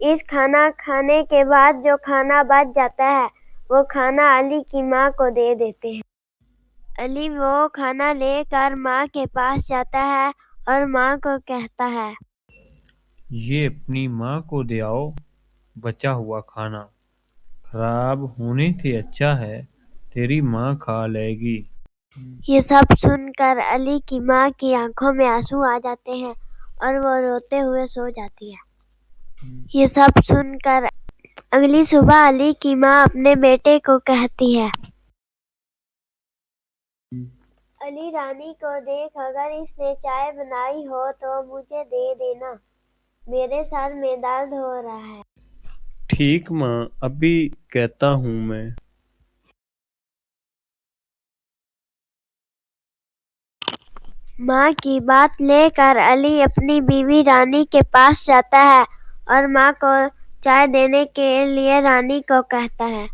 اس کھانا کھانے کے بعد جو کھانا بچ جاتا ہے وہ کھانا علی کی ماں کو دے دیتے ہیں۔ علی وہ کھانا لے کر ماں کے پاس جاتا ہے اور ماں کو کہتا ہے، یہ اپنی ماں کو دے آؤ، بچا ہوا کھانا خراب ہونے سے اچھا ہے تیری ماں کھا لے گی۔ یہ سب سن کر علی کی ماں کی آنکھوں میں آنسو آ جاتے ہیں اور وہ روتے ہوئے سو جاتی ہے۔ یہ سب سن کر اگلی صبح علی کی ماں اپنے بیٹے کو کہتی ہے، علی رانی کو دیکھ، اگر اس نے چائے بنائی ہو تو مجھے دے دینا، میرے سر میں درد ہو رہا ہے۔ ٹھیک ماں، ابھی کہتا ہوں میں۔ ماں کی بات لے کر علی اپنی بیوی رانی کے پاس جاتا ہے اور ماں کو چائے دینے کے لیے رانی کو کہتا ہے،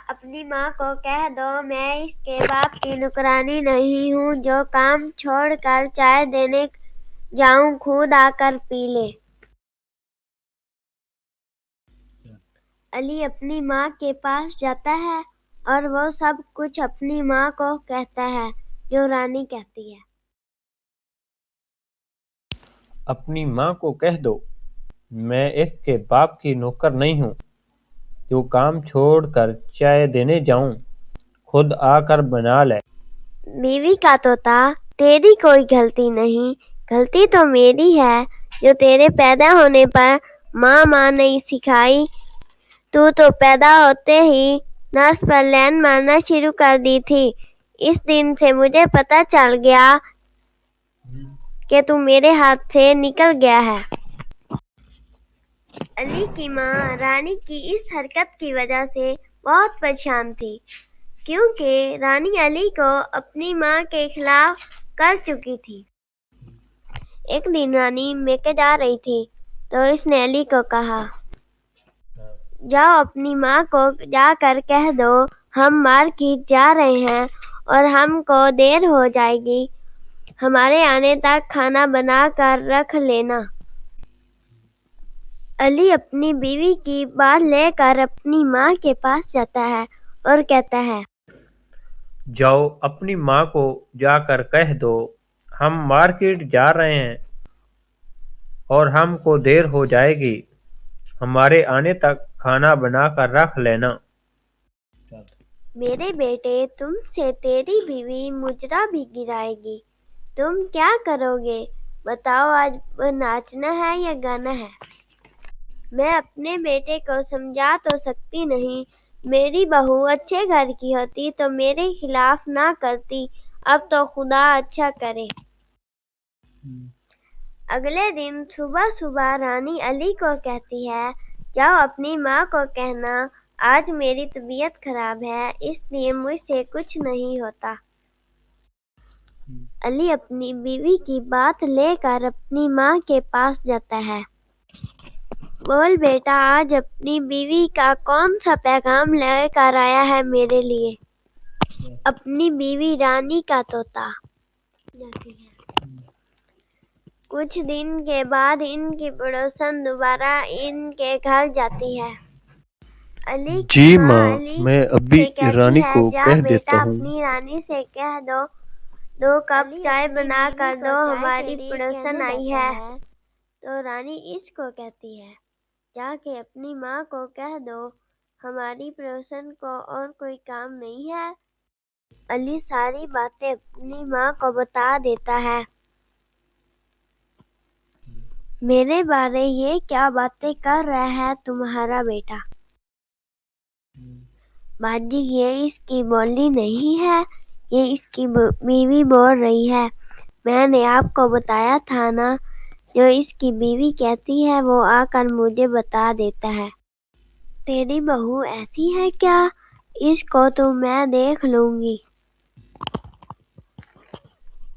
اپنی ماں کو کہہ دو میں اس کے باپ کی نوکرانی نہیں ہوں جو کام چھوڑ کر چائے دینے جاؤں خود آ کر پی لے۔ علی اپنی ماں کے پاس جاتا ہے اور وہ سب کچھ اپنی ماں کو کہتا ہے جو رانی کہتی ہے، اپنی ماں کو کہہ دو میں اس کے باپ کی نوکر نہیں ہوں جو کام چھوڑ کر چائے دینے جاؤں خود آ کر بنا لے۔ بیوی کا طوطا، تیری کوئی غلطی نہیں، غلطی تو میری ہے جو تیرے پیدا ہونے پر ماں نہیں سکھائی۔ تو پیدا ہوتے ہی نرس پر لین مارنا شروع کر دی تھی۔ اس دن سے مجھے پتہ چل گیا کہ تو میرے ہاتھ سے نکل گیا ہے۔ علی کی ماں رانی کی اس حرکت کی وجہ سے بہت پریشان تھی، کیونکہ رانی علی کو اپنی ماں کے خلاف کر چکی تھی۔ ایک دن رانی میکے جا رہی تھی تو اس نے علی کو کہا، جاؤ اپنی ماں کو جا کر کہہ دو ہم مارکیٹ جا رہے ہیں اور ہم کو دیر ہو جائے گی، ہمارے آنے تک کھانا بنا کر رکھ لینا۔ علی اپنی بیوی کی بات لے کر اپنی ماں کے پاس جاتا ہے اور کہتا ہے، جاؤ اپنی ماں کو جا کر کہہ دو ہم مارکیٹ جا رہے ہیں اور ہم کو دیر ہو جائے گی، ہمارے آنے تک کھانا بنا کر رکھ لینا۔ میرے بیٹے، تم سے تیری بیوی مجرا بھی گرائے گی، تم کیا کرو گے؟ بتاؤ آج ناچنا ہے یا گانا ہے؟ میں اپنے بیٹے کو سمجھا تو سکتی نہیں، میری بہو اچھے گھر کی ہوتی تو میرے خلاف نہ کرتی، اب تو خدا اچھا کرے۔ اگلے دن صبح رانی علی کو کہتی ہے، جاؤ اپنی ماں کو کہنا آج میری طبیعت خراب ہے اس لیے مجھ سے کچھ نہیں ہوتا۔ علی اپنی بیوی کی بات لے کر اپنی ماں کے پاس جاتا ہے۔ بول بیٹا، آج اپنی بیوی کا کون سا پیغام لے کر آیا ہے میرے لیے؟ اپنی بیوی رانی کا طوطا۔ کچھ دن کے بعد ان کی پڑوسن دوبارہ ان کے گھر جاتی ہے۔ علی کی جی ماں ماں، علی میں ابھی سے کہتی رانی ہے، کو جا کہہ دیتا بیٹا ہوں۔ اپنی رانی سے کہہ دو 2 کپ چائے بنا کر دو، ہماری پڑوسن آئی ہے۔ تو رانی اس کو کہتی ہے، جا کے اپنی ماں کو کہہ دو ہماری پڑوسن کو اور کوئی کام نہیں ہے۔ علی ساری باتیں اپنی ماں کو بتا دیتا ہے۔ میرے بارے یہ کیا باتیں کر رہا ہے تمہارا بیٹا؟ باجی، یہ اس کی بولی نہیں ہے، یہ اس کی بیوی بول رہی ہے۔ میں نے آپ کو بتایا تھا نا، جو اس کی بیوی کہتی ہے وہ آ کر مجھے بتا دیتا ہے۔ تیری بہو ایسی ہے کیا؟ اس کو تو میں دیکھ لوں گی۔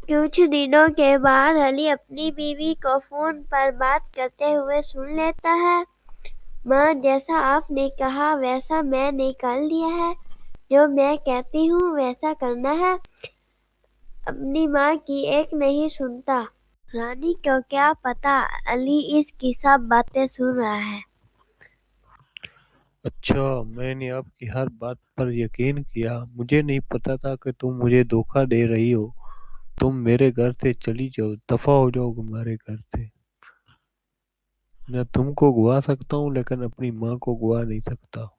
کچھ دنوں کے بعد علی اپنی بیوی کو فون پر بات کرتے ہوئے سن لیتا ہے، ماں، جیسا آپ نے کہا ویسا میں نے کر لیا ہے، جو میں کہتی ہوں ویسا کرنا ہے۔ اپنی ماں کی ایک نہیں سنتا۔ رانی کو کیا پتا علی اس کی سب باتیں سن رہا ہے۔ اچھا، میں نے آپ کی ہر بات پر یقین کیا، مجھے نہیں پتا تھا کہ تم مجھے دھوکہ دے رہی ہو۔ تم میرے گھر سے چلی جاؤ، دفع ہو جاؤ ہمارے گھر سے۔ میں تم کو گوا سکتا ہوں لیکن اپنی ماں کو گوا نہیں سکتا۔